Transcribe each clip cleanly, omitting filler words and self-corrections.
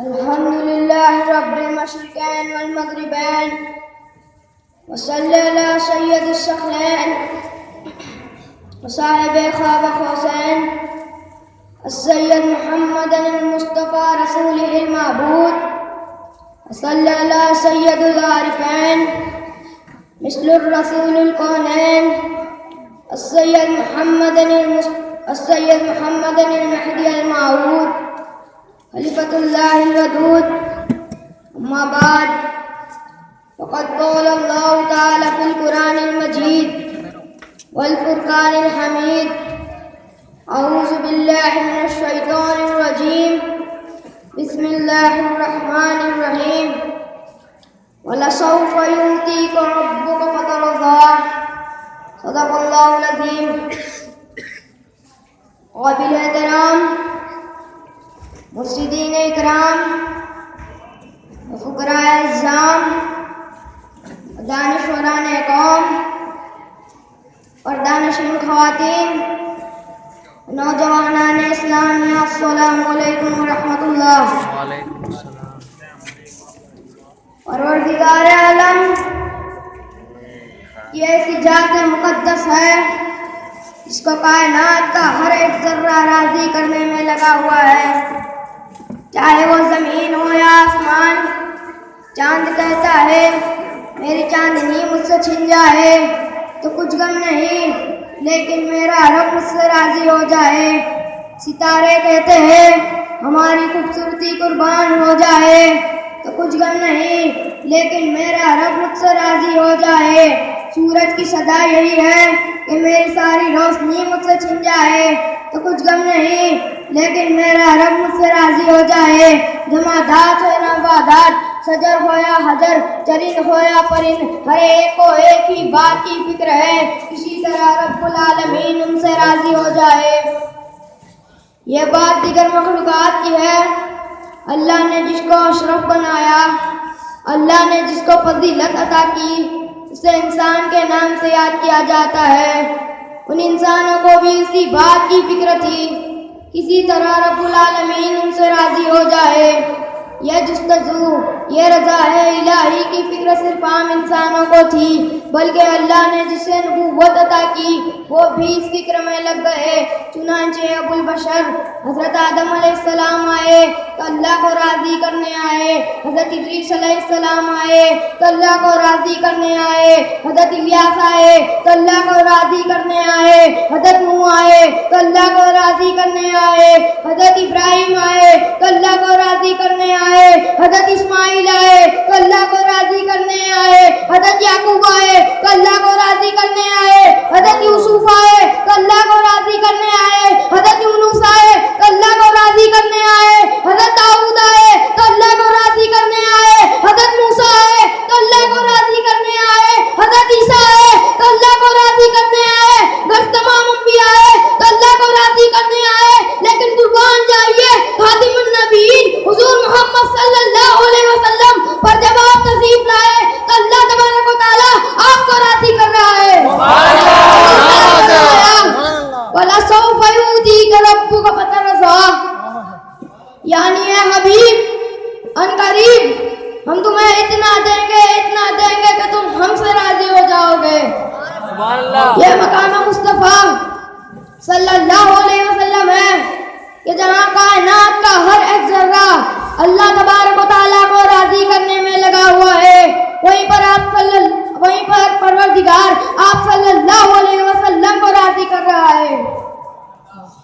الحمد لله رب المشرقين والمغربين وصلى على سيد الثقلين وصاحب خاب قوسين السيد محمد المصطفى رسوله المعبود وصلى على سيد العارفين مثل الرسول الكونين السيد محمد المهدي الموعود خليفة الله الودود. أما بعد، فقد قال الله تعالى في القرآن المجيد والفرقان الحميد: أعوذ بالله من الشيطان الرجيم، بسم الله الرحمن الرحيم. وَلَسَوْفَ يُؤْتِيكَ رَبُّكَ فَتَرْضَىٰ. صدق اللہ العظیم. قابل احترام مرشدین اکرام، فقراء اعظام، دانشوران قوم اور دانشور خواتین، نوجوانان اسلامیہ، السلام علیکم ورحمۃ اللہ. وعلیکم السلام. پروردگار عالم یہ ایسی ذات مقدس ہے جس کو کائنات کا ہر ایک ذرہ راضی کرنے میں لگا ہوا ہے، چاہے وہ زمین ہو یا آسمان. چاند کہتا ہے میری چاندنی مجھ سے چھن جائے تو کچھ غم نہیں، لیکن میرا رب مجھ سے راضی ہو جائے. ستارے کہتے ہیں ہماری خوبصورتی قربان ہو جائے تو کچھ غم نہیں، لیکن میرا رب مجھ سے راضی ہو جائے. سورج کی صدا یہی ہے کہ میری ساری روشنی مجھ سے چھن جائے تو کچھ غم نہیں، لیکن میرا رب مجھ سے راضی ہو جائے. جمادات ہو نباتات، شجر ہو یا حجر، چرند ہو یا پرند، ہر ایک کو ایک ہی بات کی فکر ہے، اسی طرح رب العالمین ان سے راضی ہو جائے. یہ بات دیگر مخلوقات کی ہے. اللہ نے جس کو اشرف بنایا، اللہ نے جس کو فضیلت عطا کی، اسے انسان کے نام سے یاد کیا جاتا ہے. ان انسانوں کو بھی اسی بات کی فکر تھی کسی طرح رب العالمین ان سے راضی ہو جائے. یہ جستجو، یہ رضا ہے الہی کی فکر صرف عام انسانوں کو تھی، بلکہ اللہ نے جسے نبوت عطا کی وہ بھی اس فکر میں لگ گئے. چنانچہ ابو البشر حضرت آدم علیہ السلام آئے تو اللہ کو راضی کرنے آئے، حضرت ادریس علیہ السلام آئے تو اللہ کو راضی کرنے آئے، حضرت الیاس آئے تو اللہ کو راضی کرنے آئے، حضرت نوح آئے تو اللہ کو راضی کرنے آئے، حضرت ابراہیم آئے تو اللہ کو راضی کرنے آئے، حضرت اسماعیل آئے تو اللہ کو راضی کرنے آئے، حضرت یعقوب آئے تو اللہ کو راضی کرنے آئے، حضرت یوسف آئے تو اللہ کو راضی کرنے آئے، حضرت یونس آئے تو اللہ کو راضی کرنے آئے، حضرت داؤد آئے تو اللہ کو راضی کرنے آئے، حضرت موسیٰ آئے تو اللہ کو راضی کرنے آئے، حضرت عیسیٰ آئے تو اللہ کو راضی کرنے آئے. گھر تمام انبیاء آئے تو اللہ کو راضی کرنے آئے، لیکن قربان جائیے خاتم النبیین حضور محمد صلی اللہ علیہ وسلم پر جب آپ تشریف لائے تو اللہ تبارک و تعالی آپ کو راضی کر رہا ہے. وَلَسَوْفَ يُؤْتِيكَ رَبُّكَ فَتَرْضَىٰ. یعنی اے حبیب، ان قریب ہم تمہیں اتنا دیں گے کہ تم ہم سے راضی ہو جاؤ گے. یہ مقام مصطفیٰ صلی اللہ علیہ وسلم ہے کہ جہاں کائنات کا ہر ایک ذرہ اللہ تبارک و تعالیٰ کو راضی کرنے میں لگا ہوا ہے، وہیں پر پروردگار آپ صلی اللہ علیہ وسلم کو راضی کر رہا ہے.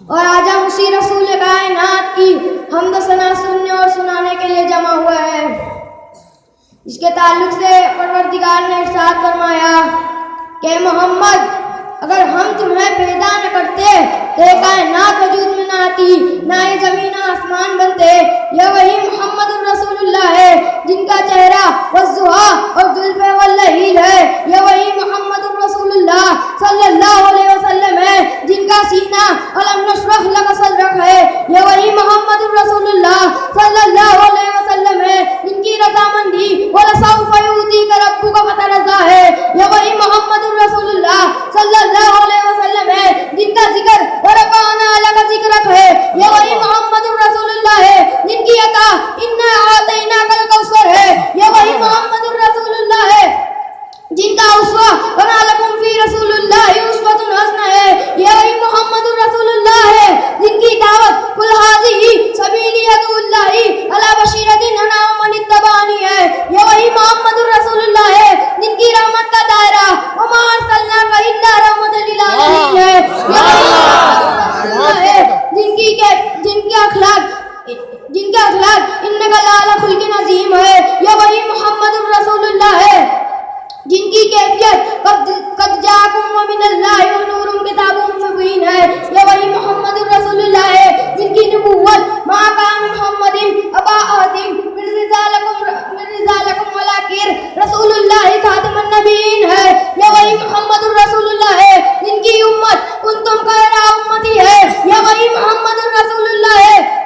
اور آج ہم اسی رسول کائنات کی حمد و ثنا سننے اور سنانے کے لیے جمع ہوا ہے. اس کے تعلق سے پروردگار نے ارشاد فرمایا کہ محمد، اگر ہم تمہیں پیدا نہ کرتے تو یہ کائنات وجود میں نہ آتی، نہ یہ زمین و آسمان بنتے. یہ وہی محمد الرسول اللہ ہے جن کا چہرہ والضحیٰ اور زلف واللیل ہے. یہ وہی محمد الرسول اللہ صلی اللہ علیہ وسلم ہے جن کا سینہ الم نشرح لک صدرک ہے. یہ وہی محمد الرسول اللہ صلی اللہ علیہ وسلم ہے جن کی رضامندی وَلَسَوْفَ يُؤْتِيكَ رَبُّكَ فَتَرْضَىٰ ہے. یہ وہی محمد الرسول اللہ صلی اللہ علیہ وسلم ہے جن کا ذکر وَرَفَعْنَا لَكَ ذِكْرَكَ ہے. یہ وہی محمد الرسول اللہ ہے جن کی عطا اِنَّا بعد انک لعلی خلق عظیم ہے، یہ وہی محمد الرسول اللہ ہے جن کی کیفیت قد جاءکم من اللہ نور کتاب مبین ہے، یہ وہی محمد الرسول اللہ ہے جن کی نبوت ما کان محمد ابا احد من رجالکم ولکن رسول اللہ خاتم النبیین ہے، یہ وہی محمد الرسول اللہ ہے جن کی امت کنتم خیر امتی ہے، یہ وہی محمد الرسول اللہ ہے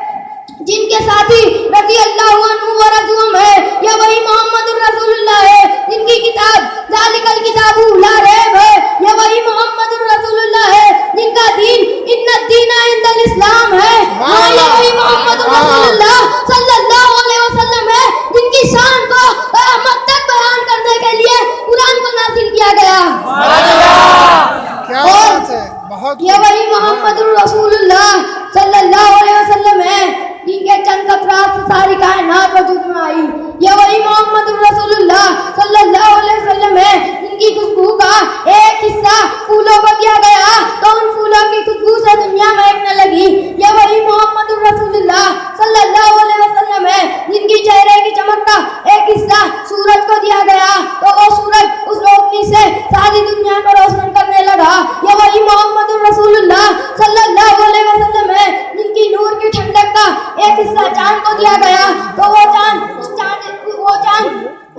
جن کے ساتھی رضی اللہ عنہ ورضوہم ہے، یہ وہی محمد الرسول اللہ ہے جن کی کتاب ذالک الکتاب لا ریب ہے، یہ وہی محمد الرسول اللہ ہے جن کا دین ان الدین عند الاسلام ہے، یہ وہی محمد الرسول اللہ صلی اللہ علیہ وسلم ہے جن کی شان کو قیامت تک بیان کرنے کے لیے قرآن کو نازل کیا گیا، اور یہ وہی محمد الرسول اللہ صلی اللہ علیہ وسلم ہے جن کے چند قطرات سے ساری کائنات وجود میں آئی، یہ وہی محمد الرسول اللہ صلی اللہ علیہ وسلم ہے جن کی خوشبو کا ایک حصہ پھولوں کو دیا گیا تو ان پھولوں کی خوشبو سے دنیا مہکنے لگی، یہ وہی محمد الرسول اللہ صلی اللہ علیہ وسلم ہے جن کی چہرے کی چمک کا ایک حصہ سورج کو دیا گیا تو وہ سورج اس روشنی سے ساری دنیا کو روشن کرنے لگا، یہ وہی محمد الرسول اللہ صلی اللہ علیہ وسلم ہے جن کی نور کی ٹھنڈک کا ایک حصہ چاند کو دیا گیا تو وہ چاند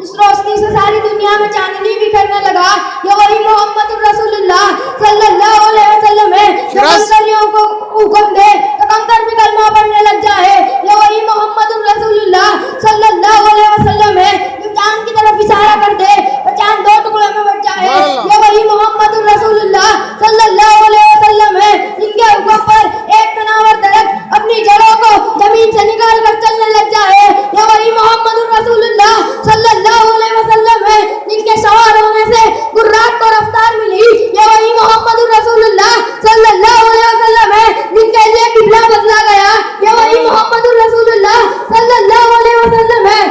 اس روشنی سے ساری دنیا میں چاندنی بھی کرنے لگا، یہ وہی محمد الرسول اللہ صلی اللہ علیہ وسلم ہے کمتریوں کو حکم دے تو کمتر بھی کلمہ پڑھنے لگ جائے، یہ وہی محمد الرسول اللہ صلی اللہ علیہ وسلم ہے جو چاند کی طرف اشارہ کر دے تو چاند دو ٹکڑوں میں بٹ جائے، یہ وہی محمد الرسول اللہ صلی اللہ علیہ وسلم ہے جن کے حکم پر ایک تناور درخت اپنی جڑوں کو زمین سے نکال کر چلنے لگ جائے، یہ وہی محمد الرسول اللہ صلی اللہ علیہ وسلم ہے جن کے سوار ہونے سے گراق کو رفتار ملی، یہ وہی محمد الرسول اللہ صلی اللہ علیہ وسلم ہے جن کے لیے قبلہ بدلا گیا، یہ وہی محمد الرسول اللہ صلی اللہ علیہ وسلم ہے،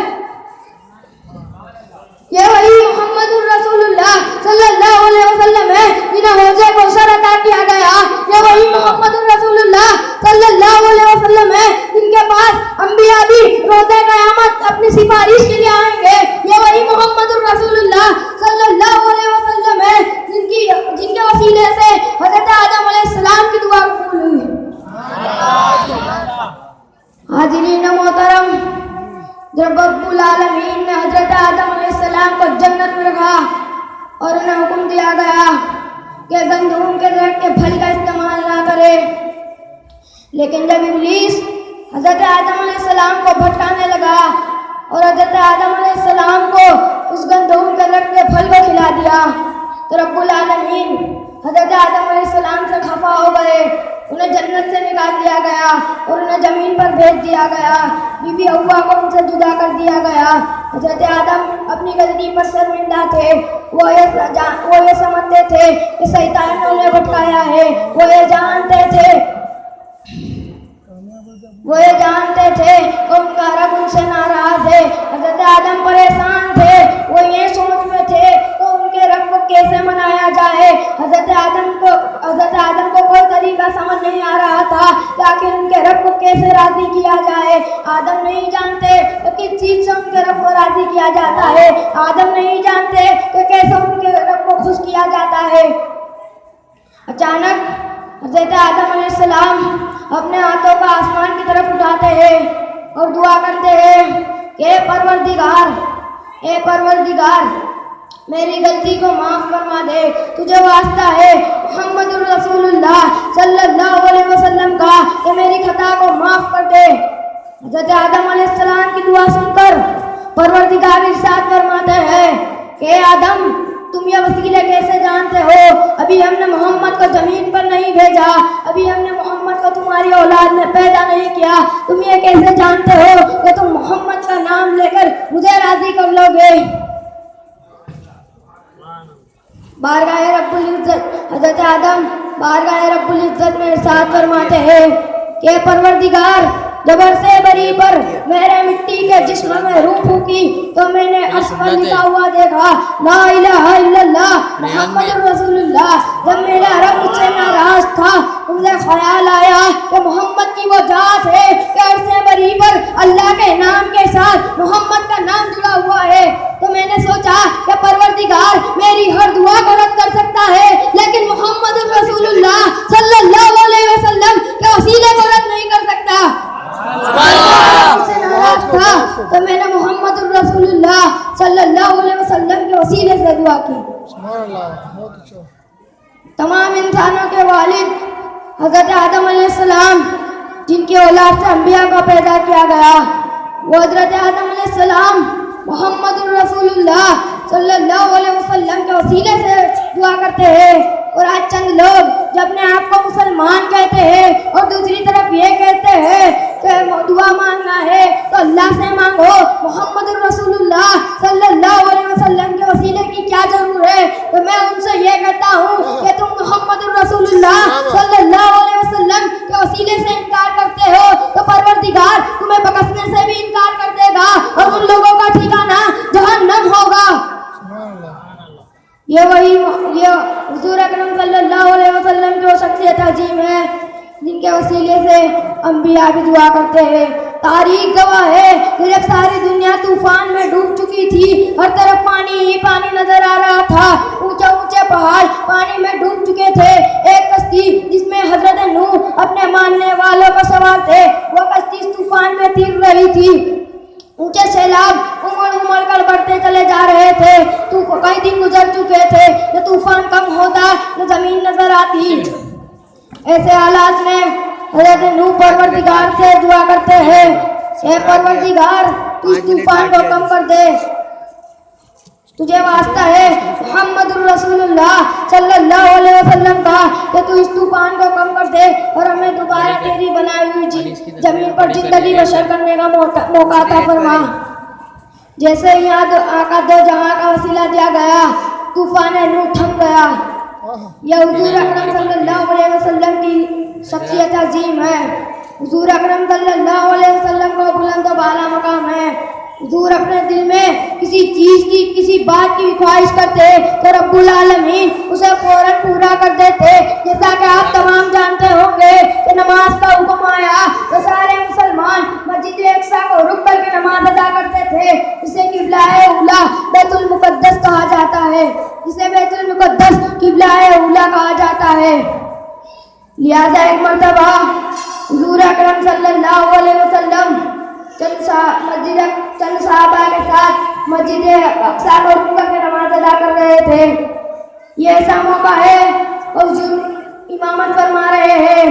یہ وہی محمد الرسول اللہ صلی اللہ علیہ وسلم ہے جنہیں حوض کوثر عطا کیا گیا، یہ وہی محمد الرسول اللہ صلی اللہ علیہ وسلم ہے جن کے پاس انبیاء بھی روز قیامت اپنی سفارش کے لیے آئیں گے، یہ وہی محمد الرسول اللہ صلی اللہ علیہ وسلم ہے جن کے وسیلے سے حضرت آدم علیہ السلام کی دعا قبول ہوئی۔ حاضرین محترم، جب رب العالمین نے حضرت آدم علیہ السلام کو جنت میں رکھا اور انہیں حکم دیا گیا کہ گندم کے درخت کے پھل کا استعمال نہ کرے، لیکن جب ابلیس حضرت آدم علیہ السلام کو بھٹکانے لگا اور حضرت آدم علیہ السلام کو اس گندم کے درخت کے پھل کو کھلا دیا تو رب العالمین حضرت آدم علیہ السلام سے خفا ہو گئے، انہیں جنت سے نکال دیا گیا اور انہیں زمین پر بھیج دیا گیا، بی بی حوا کو ان سے جدا کر دیا گیا۔ حضرت آدم اپنی غلطی پر شرمندہ تھے، وہ یہ سمجھتے تھے کہ شیطان نے انہیں بھٹکایا ہے، وہ یہ جانتے تھے کہ ان کا رب ان سے ناراض ہے۔ حضرت آدم پریشان تھے، وہ یہ سوچ میں تھے کہ ان کے رب کو کیسے منایا جائے۔ حضرت آدم کو کوئی طریقہ سمجھ نہیں آ رہا تھا کہ آخر ان کے رب کو کیسے راضی کیا جائے۔ آدم نہیں جانتے کہ کس چیز سے ان کے رب کو راضی کیا جاتا ہے، آدم نہیں جانتے کہ کیسے ان کے رب کو خوش کیا جاتا ہے۔ اچانک حضرت آدم علیہ السلام اپنے ہاتھوں کا آسمان کی طرف اٹھاتے ہیں اور دعا کرتے ہیں کہ اے پروردگار میری غلطی کو معاف فرما دے، تجھے واسطہ ہے محمد الرسول اللہ صلی اللہ علیہ وسلم کا کہ میری خطا کو معاف کر دے۔ حضرت آدم علیہ السلام کی دعا سن کر پروردگار ارشاد فرماتے ہیں کہ اے آدم تم یہ وسیلے کیسے جانتے ہو؟ ابھی ہم نے محمد کو زمین پر نہیں بھیجا، ابھی ہم نے محمد کو تمہاری اولاد میں پیدا نہیں کیا، تم یہ کیسے جانتے ہو کہ تم محمد کا نام لے کر مجھے راضی کر لو گے؟ بارگاہ رب العزت حضرت آدم بارگاہ رب العزت میں ارشاد فرماتے ہیں کہ پروردگار جب عرصے بری پر میرے مٹی کے جسم میں روح پھونکی تو میں نے اسفل لکھا ہوا دیکھا لا الہ الا اللہ محمد رسول اللہ۔ جب میرا رب مجھ سے ناراض تھا مجھے خیال آیا کہ محمد کی وہ ذات ہے کہ عرصے بری پر اللہ کے تھا تو میں نے محمد الرسول اللہ صلی اللہ علیہ وسلم کے وسیلے سے دعا کی. تمام انسانوں کے والد حضرت آدم علیہ السلام جن کی اولاد سے انبیاء کو پیدا کیا گیا، وہ حضرت آدم علیہ السلام محمد الرسول اللہ صلی اللہ علیہ وسلم کے وسیلے سے دعا کرتے ہیں. اور آج چند لوگ جو اپنے آپ کو مسلمان کہتے ہیں اور دوسری طرف یہ کہتے ہیں کہ دعا مانگنا ہے تو اللہ سے مانگو، محمد الرسول اللہ صلی اللہ علیہ وسلم کے وسیلے کی کیا ضرورت ہے. تو میں ان سے یہ کہتا ہوں کہ تم محمد الرسول اللہ صلی اللہ علیہ وسلم کے وسیلے سے انکار کرتے ہو تو پروردگار تمہیں بخشنے سے بھی انکار کر دے گا اور ان لوگوں کا ٹھکانہ جہنم ہوگا. یہ حضور اکرم صلی اللہ علیہ وسلم کی وہ شخصیت عظیم ہے جن کے وسیلے سے انبیاء بھی دعا کرتے ہیں. تاریخ گواہ ہے کہ جب ساری دنیا طوفان میں ڈوب چکی تھی، ہر طرف پانی ہی پانی نظر آ رہا تھا، اونچے اونچے پہاڑ پانی میں ڈوب چکے تھے. ایک کشتی جس میں حضرت نوح اپنے ماننے والوں پر سوار تھے، وہ کشتی اس طوفان میں تیر رہی تھی. اونچے سیلاب امڑ کر بڑھتے چلے جا رہے تھے. تو کئی دن گزر چکے تھے، نہ طوفان کم ہوتا نہ زمین نظر آتی. ایسے حالات میں حضرت نوح پروردگار سے دعا کرتے ہیں، اے پروردگار تو اس طوفان کو کم کر دے. تجھے واسطہ ہے محمد الرسول اللہ صلی اللہ علیہ وسلم کا کہ تو اس طوفان کو کم کر دے اور ہمیں دوبارہ تیری بنائی ہوئی زمین پر زندگی بسر کرنے کا موقع عطا فرما. جیسے یہاں آقا دو جہاں کا وسیلہ دیا گیا، طوفان نوح تھم گیا. یہ حضور اکرم صلی اللہ علیہ وسلم کی شخصیت عظیم ہے. حضور اکرم صلی اللہ علیہ وسلم کو بلند و بالا مقام ہے. حضور اپنے دل میں کسی چیز کی کسی بات کی خواہش کرتے تو رب العالمین اسے فوراً پورا کر دیتے. جیسا کہ آپ تمام جانتے ہوں گے کہ نماز کا حکم آیا تو سارے مسلمان مسجد اقصی کو رک کر کے نماز ادا کرتے تھے، جسے قبلہ اولا بیت المقدس کہا جاتا ہے، جسے بیت المقدس قبلہ اولا کہا جاتا ہے. لہذا ایک مرتبہ حضور اکرم صلی اللہ علیہ وسلم چند صحابہ کے ساتھ مسجد اقصی کو رک کر کے نماز ادا کر رہے تھے. یہ ایسا موقع ہے حضور امامت فرما رہے ہیں،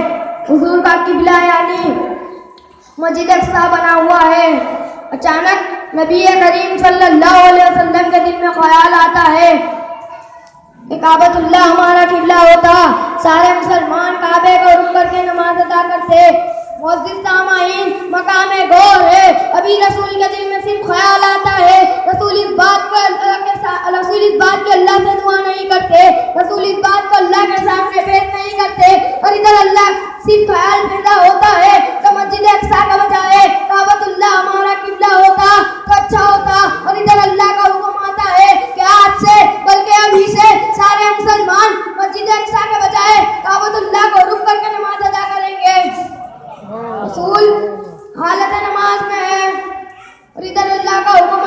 حضور کا قبلہ یعنی مسجد اقصی بنا ہوا ہے. اچانک نبی کریم صلی اللہ علیہ وسلم کے دل میں خیال آتا ہے کہ کعبۃ اللہ ہمارا قبلہ ہوتا، سارے مسلمان کعبے کو رک کر کے نماز ادا کرتے. معزز سامعین، مقام غور ہے. ابھی رسول کے دل میں صرف خیال آتا ہے، رسول اس بات کو اللہ سے دعا نہیں کرتے، رسول اس بات کو اللہ کے سامنے پیش نہیں کرتے. اور ادھر اللہ صرف خیال پیدا ہوتا ہے کہ مسجد اقصی کا بجائے کعبۃ اللہ ہمارا قبلہ ہوتا تو اچھا ہوتا. اور ادھر اللہ کا حکم آتا ہے کہ آج سے بلکہ ابھی سے سارے مسلمان مسجد اقصی کے بجائے کعبۃ اللہ کو رک کر کے نماز ادا کریں گے. رسول حالت نماز میں ہے اور ادھر اللہ کا حکم